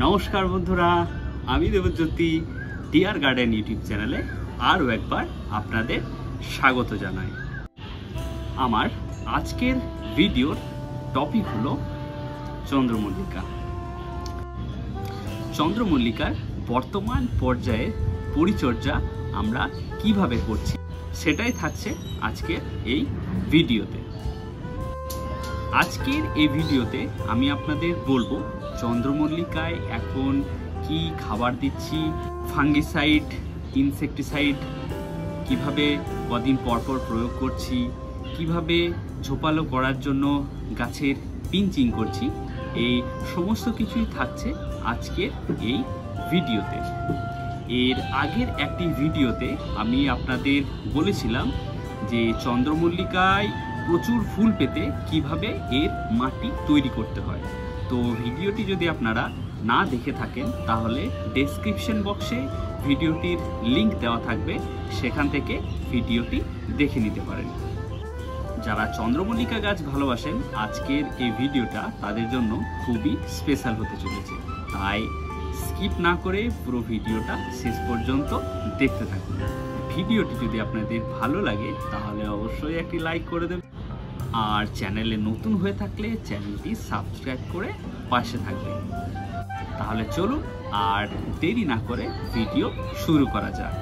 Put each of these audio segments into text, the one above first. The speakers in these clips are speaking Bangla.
নমস্কার বন্ধুরা, আমি দেবজ্যোতি টিয়ার গার্ডেন ইউটিউব চ্যানেলে আরও একবার আপনাদের স্বাগত জানাই। আমার আজকের ভিডিওর টপিক হলো চন্দ্রমল্লিকা। চন্দ্রমল্লিকার বর্তমান পর্যায়ে পরিচর্যা আমরা কিভাবে করছি সেটাই থাকছে আজকের এই ভিডিওতে। আজকের এই ভিডিওতে আমি আপনাদের বলবো চন্দ্রমল্লিকায় এখন কি খাবার দিচ্ছি, ফাঙ্গিসাইড, ইনসেকটিসাইড কিভাবে কদিন পরপর প্রয়োগ করছি, কিভাবে ঝোপালো করার জন্য গাছের পিঞ্চিং করছি, এই সমস্ত কিছুই থাকছে আজকের এই ভিডিওতে। এর আগের একটি ভিডিওতে আমি আপনাদের বলেছিলাম যে চন্দ্রমল্লিকায় প্রচুর ফুল পেতে কিভাবে এর মাটি তৈরি করতে হয়। তো ভিডিওটি যদি আপনারা না দেখে থাকেন তাহলে ডেসক্রিপশন বক্সে ভিডিওটির লিংক দেওয়া থাকবে, সেখান থেকে ভিডিওটি দেখে নিতে পারেন। যারা চন্দ্রমল্লিকা গাছ ভালোবাসেন আজকের এই ভিডিওটা তাদের জন্য খুবই স্পেশাল হতে চলেছে, তাই স্কিপ না করে পুরো ভিডিওটা শেষ পর্যন্ত দেখতে থাকুন। ভিডিওটি যদি আপনাদের ভালো লাগে তাহলে অবশ্যই একটি লাইক করে দেবেন, আর চ্যানেলে নতুন হয়ে থাকলে চ্যানেলটি সাবস্ক্রাইব করে পাশে থাকবেন। তাহলে চলুন আর দেরি না করে ভিডিও শুরু করা যাক।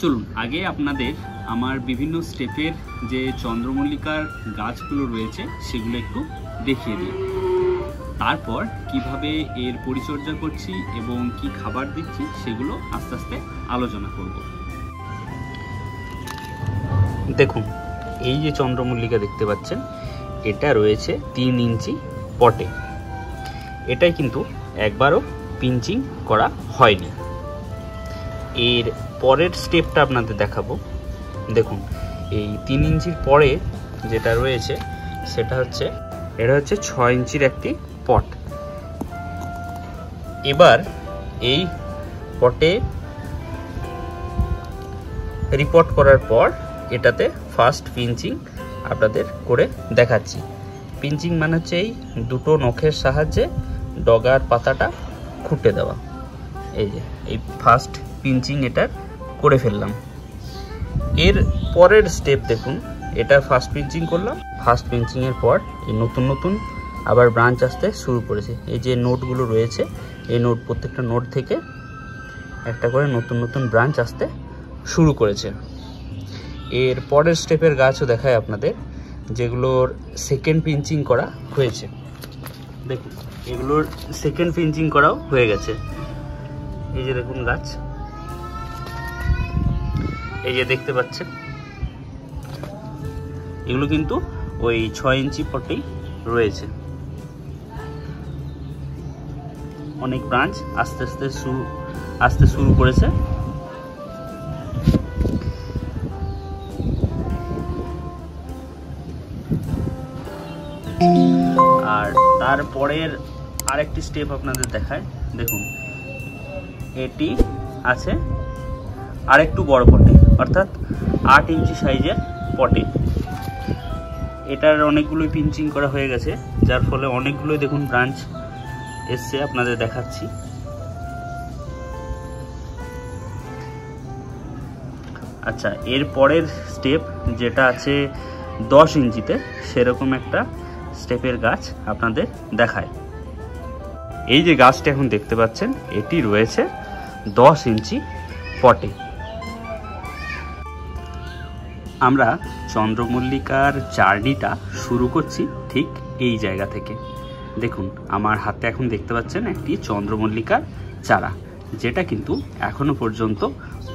চলুন আগে আপনাদের আমার বিভিন্ন স্টেপের যে চন্দ্রমল্লিকার গাছগুলো রয়েছে সেগুলো একটু দেখিয়ে দিই, তারপর কিভাবে এর পরিচর্যা করছি এবং কি খাবার দিচ্ছি সেগুলো আস্তে আস্তে আলোচনা করব। দেখুন, এই যে চন্দ্রমল্লিকা দেখতে পাচ্ছেন এটা রয়েছে 3 ইঞ্চি পটে। এটাই কিন্তু একবারও পিঞ্চিং করা হয়নি। এর পরের স্টেপটা আপনাদের দেখাবো। দেখুন, এই 3 ইঞ্চির পরে যেটা রয়েছে সেটা হচ্ছে এটা হচ্ছে 6 ইঞ্চির একটি পট। এবার এই পটে রিপোর্ট করার পর এটাতে ফার্স্ট পিঞ্চিং আপনাদের করে দেখাচ্ছি। পিঞ্চিং মানে হচ্ছে এই দুটো নখের সাহায্যে ডগার পাতাটা খুঁটে দেওয়া। এই যে এই ফার্স্ট পিঞ্চিং এটা করে ফেললাম। এর পরের স্টেপ দেখুন, এটা ফার্স্ট পিঞ্চিং করলাম। ফার্স্ট পিঞ্চিং এর পর এই নতুন নতুন আবার ব্রাঞ্চ আসতে শুরু করেছে। এই যে নোটগুলো রয়েছে এই নোট, প্রত্যেকটা নোট থেকে একটা করে নতুন নতুন ব্রাঞ্চ আসতে শুরু করেছে। এর পরের স্টেপের গাছও দেখায় আপনাদের, যেগুলোর সেকেন্ড পিঞ্চিং করা হয়েছে। দেখুন, এগুলোর সেকেন্ড পিঞ্চিং করাও হয়ে গেছে। এই যে দেখুন গাছ, এই যে দেখতে পাচ্ছেন, এগুলো কিন্তু ওই 6 ইঞ্চি পটেই রয়েছে। অনেক ব্রাঞ্চ আস্তে আস্তে শুরু করেছে। আর তারপরের আরেকটি স্টেপ আপনাদের দেখায়। দেখুন, এটি আছে আরেকটু বড় পটে, অর্থাৎ 8 ইঞ্চি সাইজের পটে। এটার অনেকগুলোই পিঞ্চিং করা হয়ে গেছে, যার ফলে অনেকগুলোই দেখুন ব্রাঞ্চ এসছে, আপনাদের দেখাচ্ছি। আচ্ছা, এর পরের স্টেপ যেটা আছে 10 ইঞ্চিতে, সেরকম একটা স্টেপের গাছ আপনাদের দেখায়। এই যে গাছটা এখন দেখতে পাচ্ছেন এটি রয়েছে 10 ইঞ্চি পটে। আমরা চন্দ্রমল্লিকার জার্নিটা শুরু করছি ঠিক এই জায়গা থেকে। দেখুন, আমার হাতে এখন দেখতে পাচ্ছেন একটি চন্দ্রমল্লিকার চারা, যেটা কিন্তু এখনো পর্যন্ত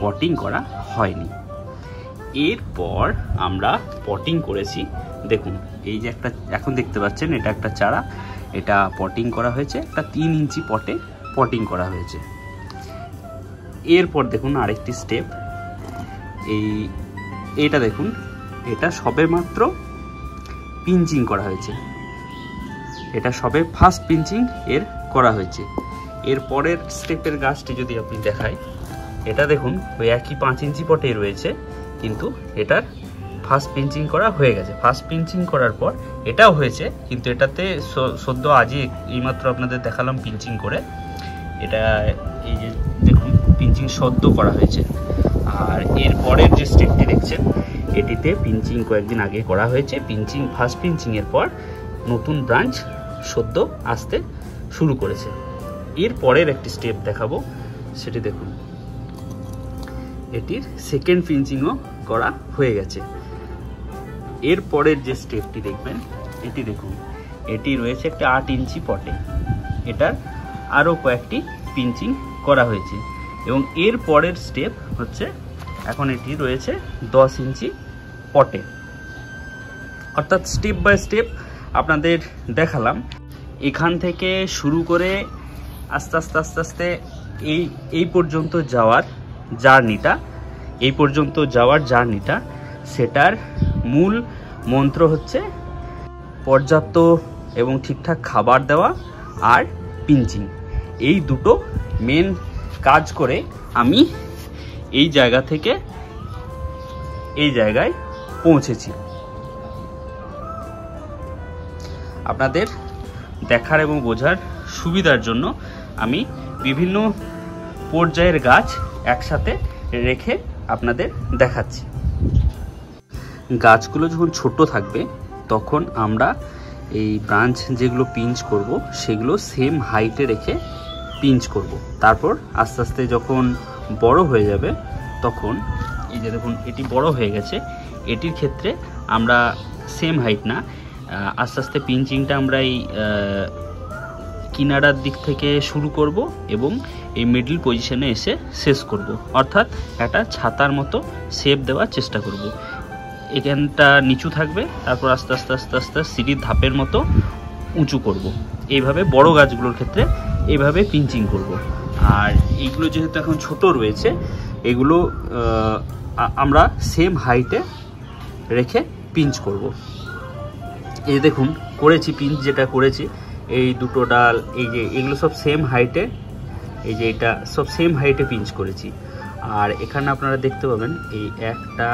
পটিং করা হয়নি। এরপর আমরা পটিং করেছি। দেখুন, এই যে একটা এখন দেখতে পাচ্ছেন এটা একটা চারা, এটা পটিং করা হয়েছে, একটা 3 ইঞ্চি পটে পটিং করা হয়েছে। এরপর দেখুন আরেকটি স্টেপ, এটা দেখুন, এটা সবে মাত্র পিঞ্চিং করা হয়েছে। এটা সবে ফার্স্ট পিঞ্চিং এর করা হয়েছে। এর পরের স্টেপের গাছটি যদি আপনি দেখাই, এটা দেখুন ওই একই 5 ইঞ্চি পটেই রয়েছে, কিন্তু এটার ফার্স্ট পিঞ্চিং করা হয়ে গেছে। ফার্স্ট পিঞ্চিং করার পর এটাও হয়েছে, কিন্তু এটাতে সদ্য আজই এইমাত্র আপনাদের দেখালাম পিঞ্চিং করে। এটা এই যে দেখুন পিঞ্চিং সদ্য করা হয়েছে। আর এর পরের যে স্টেপটি দেখছেন এটিতে পিঞ্চিং কয়েকদিন আগে করা হয়েছে। পিঞ্চিং ফার্স্ট পিঞ্চিংয়ের পর নতুন ব্রাঞ্চ সদ্য আসতে শুরু করেছে। এর পরের একটি স্টেপ দেখাবো, সেটি দেখুন। এটির সেকেন্ড পিঞ্চিংও করা হয়ে গেছে। এর পরের যে স্টেপটি দেখবেন এটি দেখুন, এটি রয়েছে একটা 8 ইঞ্চি পটে। এটার আরও কয়েকটি পিঞ্চিং করা হয়েছে এবং এর পরের স্টেপ হচ্ছে এখন এটি রয়েছে 10 ইঞ্চি পটে। অর্থাৎ স্টেপ বাই স্টেপ আপনাদের দেখালাম। এখান থেকে শুরু করে আস্তে আস্তে আস্তে আস্তে এই পর্যন্ত যাওয়ার জার্নিটা সেটার মূল মন্ত্র হচ্ছে পর্যাপ্ত এবং ঠিকঠাক খাবার দেওয়া আর পিঞ্চিং। এই দুটো মেন কাজ করে আমি এই জায়গা থেকে এই জায়গায় পৌঁছেছি। আপনাদের দেখার এবং বোঝার সুবিধার জন্য আমি বিভিন্ন পর্যায়ের গাছ একসাথে রেখে আপনাদের দেখাচ্ছি। গাছগুলো যখন ছোট থাকবে তখন আমরা এই ব্রাঞ্চ যেগুলো পিঞ্চ করব সেগুলো সেম হাইটে রেখে পিঞ্চ করব। তারপর আস্তে আস্তে যখন বড় হয়ে যাবে তখন এই যে দেখুন এটি বড় হয়ে গেছে, এটির ক্ষেত্রে আমরা সেম হাইট না, আস্তে আস্তে পিঞ্চিংটা আমরা এই কিনারার দিক থেকে শুরু করব এবং এই মিডল পজিশনে এসে শেষ করব। অর্থাৎ একটা ছাতার মতো শেপ দেওয়ার চেষ্টা করব। এখানটা নিচু থাকবে, তারপর আস্তে আস্তে আস্তে আস্তে সিঁড়ির ধাপের মতো উঁচু করব। এইভাবে বড় গাছগুলোর ক্ষেত্রে এইভাবে পিঞ্চিং করব। আর এইগুলো যেহেতু এখন ছোট রয়েছে এগুলো আমরা সেম হাইটে রেখে পিঞ্চ করব। এই দেখুন করেছি পিঞ্চ, যেটা করেছি এই দুটো ডাল এই যে এগুলো সব সেম হাইটে, এই যে এটা সব সেম হাইটে পিঞ্চ করেছি। আর এখানে আপনারা দেখতে পাবেন এই একটা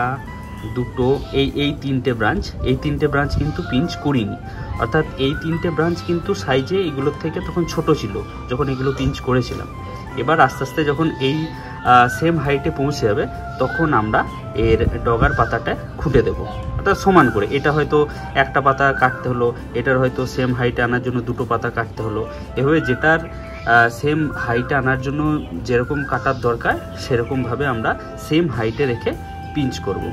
দুটো এই তিনটে ব্রাঞ্চ কিন্তু পিঞ্চ করিনি। অর্থাৎ এই তিনটে ব্রাঞ্চ কিন্তু সাইজে এগুলোর থেকে তখন ছোট ছিল যখন এগুলো পিঞ্চ করেছিলাম। এবার আস্তে আস্তে যখন এই সেম হাইটে পৌঁছে যাবে তখন আমরা এর ডগার পাতাটা খুঁটে দেবো, অর্থাৎ সমান করে। এটা হয়তো একটা পাতা কাটতে হলো, এটার হয়তো সেম হাইটে আনার জন্য দুটো পাতা কাটতে হলো। এভাবে যেটার সেম হাইটে আনার জন্য যেরকম কাটার দরকার সেরকমভাবে আমরা সেম হাইটে রেখে পিঞ্চ করব।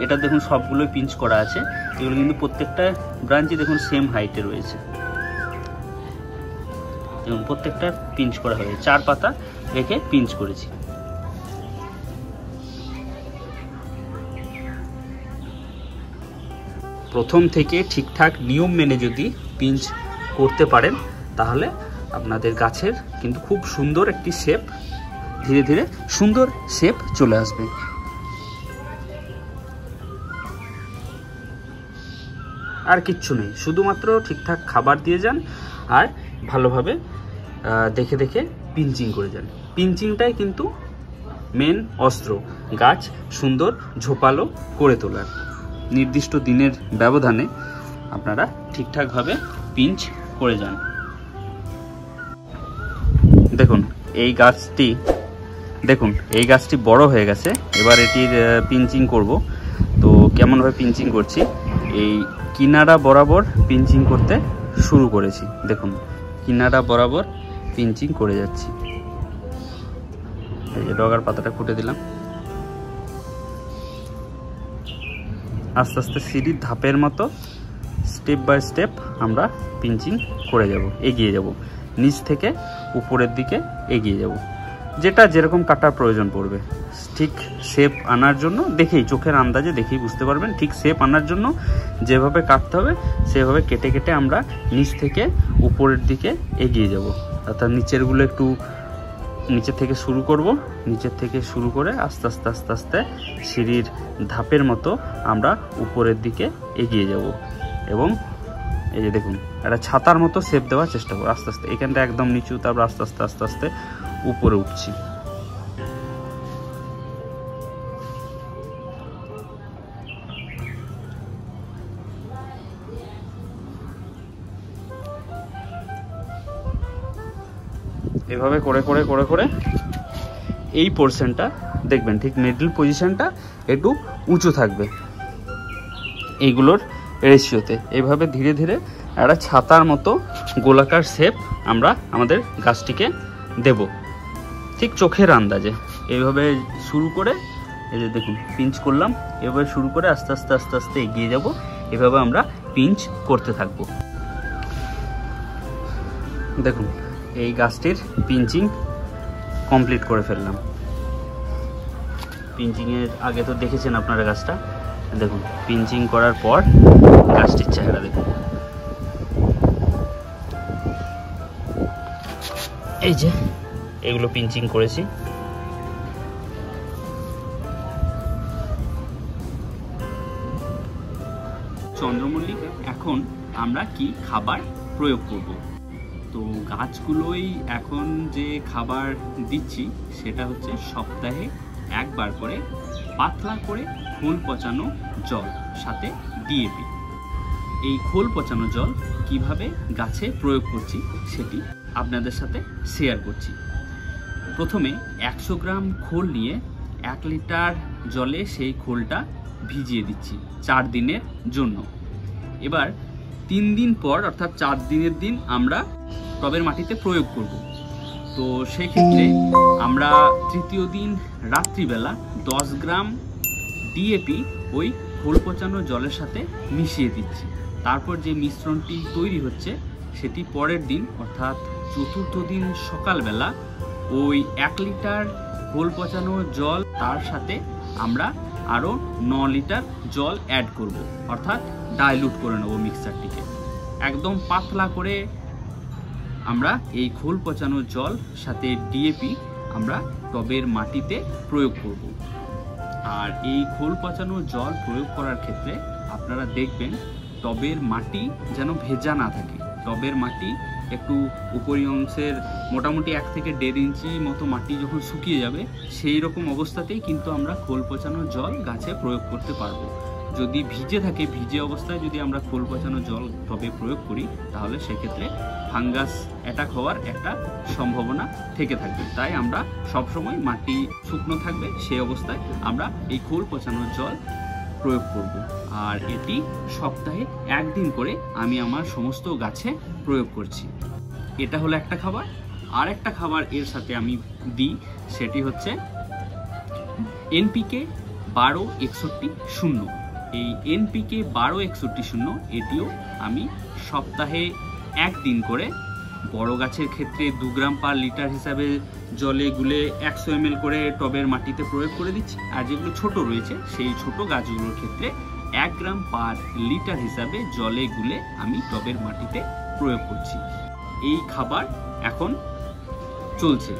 এটা দেখুন সবগুলোই পিঞ্চ করা আছে। এগুলো কিন্তু প্রত্যেকটা ব্রাঞ্চই দেখুন সেম হাইটে রয়েছে। এবং প্রত্যেকটা পিঞ্চ করা হয়েছে, 4 পাতা রেখে পিঞ্চ করেছি। প্রথম থেকে ঠিকঠাক নিয়ম মেনে যদি পিঞ্চ করতে পারেন তাহলে আপনাদের গাছের কিন্তু খুব সুন্দর একটি শেপ, ধীরে ধীরে সুন্দর শেপ চলে আসবে। আর কিচ্ছু নেই, শুধুমাত্র ঠিকঠাক খাবার দিয়ে যান আর ভালোভাবে দেখে দেখে পিঞ্চিং করে যান। পিঞ্চিংটাই কিন্তু মেন অস্ত্র গাছ সুন্দর ঝোপালো করে তোলার। নির্দিষ্ট দিনের ব্যবধানে আপনারা ঠিকঠাকভাবে পিঞ্চ করে যান। দেখুন এই গাছটি বড় হয়ে গেছে। এবার এটির পিঞ্চিং করব। তো কেমনভাবে পিঞ্চিং করছি, এই কিনারা বরাবর পিঞ্চিং করতে শুরু করেছি। দেখুন কিনারা বরাবর পিঞ্চিং করে যাচ্ছি। এই যে ডগার পাতাটা খুঁটে দিলাম। আস্তে আস্তে সিঁড়ির ধাপের মতো স্টেপ বাই স্টেপ আমরা পিঞ্চিং করে যাব, এগিয়ে যাব, নিচ থেকে উপরের দিকে এগিয়ে যাব। যেটা যেরকম কাটার প্রয়োজন পড়বে, ঠিক শেপ আনার জন্য দেখেই চোখের আন্দাজে দেখেই বুঝতে পারবেন। ঠিক শেপ আনার জন্য যেভাবে কাটতে হবে সেভাবে কেটে কেটে আমরা নিচ থেকে উপরের দিকে এগিয়ে যাব। অর্থাৎ নিচেরগুলো একটু নিচের থেকে শুরু করব, নিচের থেকে শুরু করে আস্তে আস্তে আস্তে আস্তে সিঁড়ির ধাপের মতো আমরা উপরের দিকে এগিয়ে যাব। এবং এই যে দেখুন একটা ছাতার মতো শেপ দেওয়ার চেষ্টা করব। আস্তে আস্তে এখানটা একদম নিচু, তারপর আস্তে আস্তে আস্তে আস্তে উপরে উঠছি। এভাবে করে করে করে করে এই পোর্শনটা দেখবেন ঠিক মিডল পজিশনটা একটু উঁচু থাকবে এইগুলোর রেশিওতে। এইভাবে ধীরে ধীরে একটা ছাতার মতো গোলাকার শেপ আমরা আমাদের গাছটিকে দেব, ঠিক চোখের আন্দাজে। এইভাবে শুরু করে এই যে দেখুন পিঞ্চ করলাম, এভাবে শুরু করে আস্তে আস্তে আস্তে আস্তে এগিয়ে যাব। এভাবে আমরা পিঞ্চ করতে থাকবো। দেখুন এই গাছটির পিঞ্চিং কমপ্লিট করে ফেললাম। পিঞ্চিংয়ের আগে তো দেখেছেন আপনারা গাছটা, দেখুন পিঞ্চিং করার পর গাছটির চেহারা দেখুন। এই যে এগুলো পিঞ্চিং করেছি। চন্দ্রমল্লিকা এখন আমরা কি খাবার প্রয়োগ করব? তো গাছগুলোই এখন যে খাবার দিচ্ছি সেটা হচ্ছে সপ্তাহে একবার করে পাতলা করে খোল পচানো জল সাথে ডিএপি। এই খোল পচানো জল কিভাবে গাছে প্রয়োগ করছি সেটি আপনাদের সাথে শেয়ার করছি। প্রথমে 100 গ্রাম খোল নিয়ে 1 লিটার জলে সেই খোলটা ভিজিয়ে দিচ্ছি 4 দিনের জন্য। এবার 3 দিন পর অর্থাৎ 4 দিনের দিন আমরা টবের মাটিতে প্রয়োগ করব। তো সেই ক্ষেত্রে আমরা তৃতীয় দিন রাত্রিবেলা 10 গ্রাম ডিএপি ওই খোল পচানো জলের সাথে মিশিয়ে দিচ্ছি। তারপর যে মিশ্রণটি তৈরি হচ্ছে সেটি পরের দিন অর্থাৎ চতুর্থ দিন সকালবেলা ওই 1 লিটার খোল পচানো জল তার সাথে আমরা আরও 9 লিটার জল অ্যাড করব, অর্থাৎ ডাইলুট করে নেব মিক্সচারটিকে। একদম পাতলা করে আমরা এই খোল পচানো জল সাথে ডিএপি আমরা টবের মাটিতে প্রয়োগ করব। আর এই খোল পচানো জল প্রয়োগ করার ক্ষেত্রে আপনারা দেখবেন টবের মাটি যেন ভেজা না থাকে। টবের মাটি একটু উপরি অংশের মোটামুটি 1 থেকে 1.5 ইঞ্চি মতো মাটি যখন শুকিয়ে যাবে সেই রকম অবস্থাতেই কিন্তু আমরা খোল পচানো জল গাছে প্রয়োগ করতে পারবো। যদি ভিজে থাকে, ভিজে অবস্থায় যদি আমরা খোল পচানো জল টবে প্রয়োগ করি তাহলে সেক্ষেত্রে ফাঙ্গাস অ্যাটাক হওয়ার একটা সম্ভাবনা থেকে থাকবে। তাই আমরা সবসময় মাটি শুকনো থাকবে সেই অবস্থায় আমরা এই খোল পচানো জল প্রয়োগ করব। আর এটি সপ্তাহে 1 দিন করে আমি আমার সমস্ত গাছে প্রয়োগ করছি। এটা হলো একটা খাবার। আর একটা খাবার এর সাথে আমি দিই, সেটি হচ্ছে এনপিকে 1261 0। এই এনপিকে 1261 0 এটিও আমি সপ্তাহে 1 দিন করে বড় গাছের ক্ষেত্রে 2 গ্রাম পার লিটার হিসাবে জলে গুলে 100 ml করে টবের মাটিতে প্রয়োগ করে দিচ্ছি। আর যেগুলো ছোট রয়েছে সেই ছোট গাছগুলোর ক্ষেত্রে 1 গ্রাম পার লিটার হিসাবে জলে গুলে আমি টবের মাটিতে প্রয়োগ করছি। এই খাবার এখন চলছে।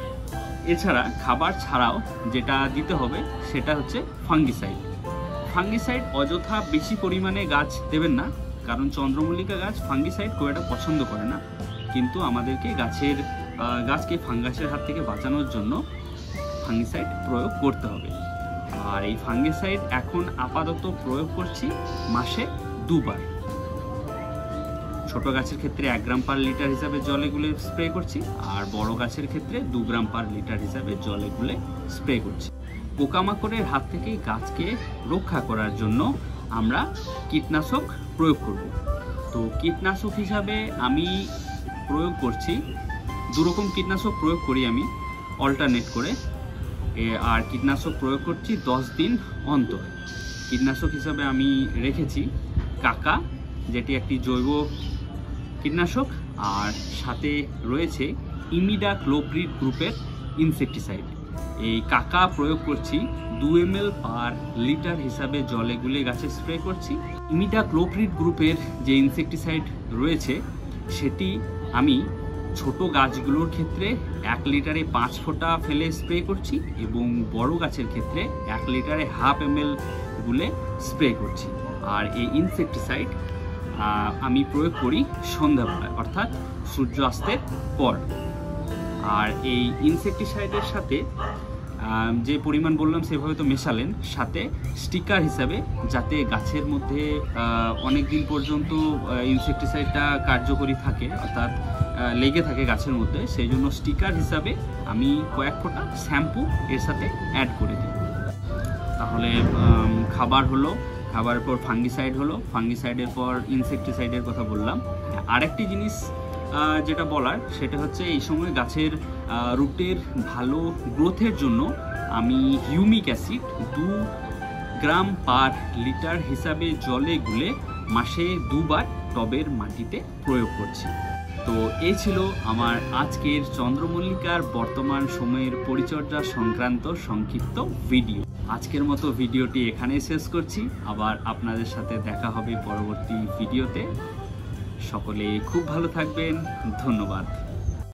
এছাড়া খাবার ছাড়াও যেটা দিতে হবে সেটা হচ্ছে ফাঙ্গিসাইড। ফাঙ্গিসাইড অযথা বেশি পরিমাণে গাছ দেবেন না, কারণ চন্দ্রমল্লিকা গাছ ফাঙ্গিসাইড খুব একটা পছন্দ করে না। কিন্তু আমাদেরকে গাছকে ফাঙ্গাসের হাত থেকে বাঁচানোর জন্য ফাঙ্গিসাইড প্রয়োগ করতে হবে। আর এই ফাঙ্গিসাইড এখন আপাতত প্রয়োগ করছি মাসে 2 বার। ছোট গাছের ক্ষেত্রে 1 গ্রাম পার লিটার হিসাবে জলে গুলে স্প্রে করছি, আর বড় গাছের ক্ষেত্রে 2 গ্রাম পার লিটার হিসাবে জলে গুলে স্প্রে করছি। পোকামাকড়ের হাত থেকে গাছকে রক্ষা করার জন্য আমরা কীটনাশক প্রয়োগ করব। তো কীটনাশক হিসাবে আমি প্রয়োগ করছি 2 রকম কীটনাশক প্রয়োগ করি আমি অল্টারনেট করে। আর কীটনাশক প্রয়োগ করছি 10 দিন অন্তর। কীটনাশক হিসাবে আমি রেখেছি কাকা, যেটি একটি জৈব কীটনাশক, আর সাথে রয়েছে ইমিডাক্লোপ্রিড গ্রুপের ইনসেকটিসাইড। এই কাকা প্রয়োগ করছি 2 ml পার লিটার হিসাবে জলে গুলে গাছে স্প্রে করছি। ইমিডাক্লোপ্রিড গ্রুপের যে ইনসেকটিসাইড রয়েছে সেটি আমি ছোট গাছগুলোর ক্ষেত্রে 1 লিটারে 5 ফোঁটা ফেলে স্প্রে করছি, এবং বড় গাছের ক্ষেত্রে 1 লিটারে 1/2 ml গুলে স্প্রে করছি। আর এই ইনসেকটিসাইড আমি প্রয়োগ করি সন্ধ্যাবেলায়, অর্থাৎ সূর্যাস্তের পর। আর এই ইনসেকটিসাইডের সাথে যে পরিমাণ বললাম সেভাবে তো মেশালেন, সাথে স্টিকার হিসাবে যাতে গাছের মধ্যে অনেক দিন পর্যন্ত ইনসেকটিসাইডটা কার্যকরী থাকে, অর্থাৎ লেগে থাকে গাছের মধ্যে, সেই জন্য স্টিকার হিসাবে আমি কয়েক ফোঁটা শ্যাম্পু এর সাথে অ্যাড করে দিই। তাহলে খাবার হলো, খাবারের পর ফাঙ্গিসাইড হলো, ফাঙ্গিসাইডের পর ইনসেকটিসাইডের কথা বললাম। আরেকটি জিনিস যেটা বলার সেটা হচ্ছে এই সময় গাছের রুটের ভালো গ্রোথের জন্য আমি হিউমিক অ্যাসিড 2 গ্রাম পার লিটার হিসাবে জলে গুলে মাসে 2 বার টবের মাটিতে প্রয়োগ করছি। তো এই ছিল আমার আজকের চন্দ্রমল্লিকার বর্তমান সময়ের পরিচর্যা সংক্রান্ত সংক্ষিপ্ত ভিডিও। আজকের মতো ভিডিওটি এখানেই শেষ করছি, আবার আপনাদের সাথে দেখা হবে পরবর্তী ভিডিওতে। সকলে খুব ভালো থাকবেন, ধন্যবাদ।